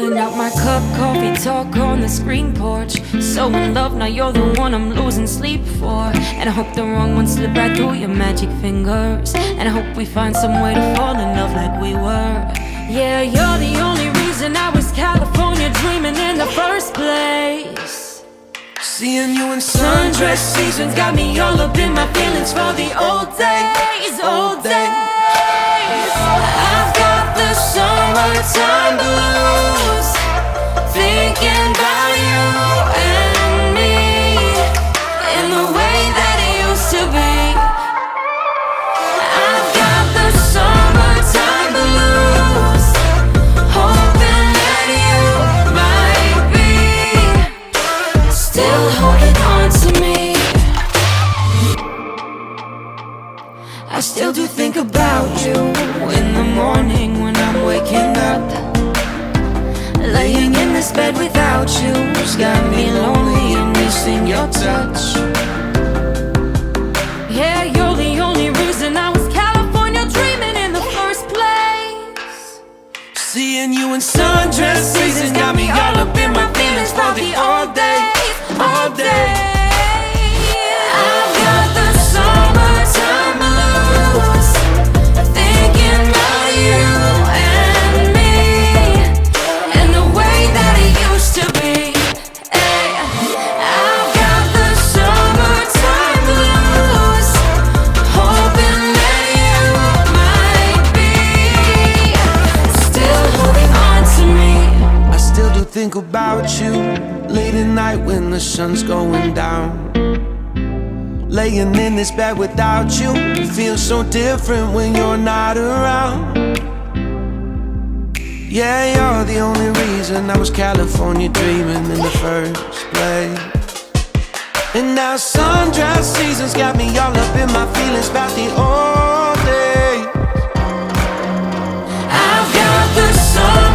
Holding out my cup, coffee talk on the screen porch. So in love, now you're the one I'm losing sleep for. And I hope the wrong one slip right through your magic fingers. And I hope we find some way to fall in love like we were. Yeah, you're the only reason I was California dreaming in the first place. Seeing you in sundress seasons got me all up in my feelings for the old days, old days. I've got the summertime blues, thinking about you and me in the way that it used to be. I've got the summertime blues, hoping that you might be still holding on to me. I still do think about you in the morning when I'm waking up. Laying in this bed without you's got me lonely and missing your touch. Yeah, you're the only reason I was California dreaming in the first place. Seeing you in sundress seasons got me all up in my feelings for the all day, all day. I've got the summertime blues, thinking about you and me and the way that it used to be. Ay, I've got the summertime blues, hoping that you might be still holding on to me. I still do think about you late at night when the sun's going down. Laying in this bed without you, it feels so different when you're not around. Yeah, you're the only reason I was California dreaming in the first place. And now sundress seasons got me all up in my feelings about the old days. I've got the sun.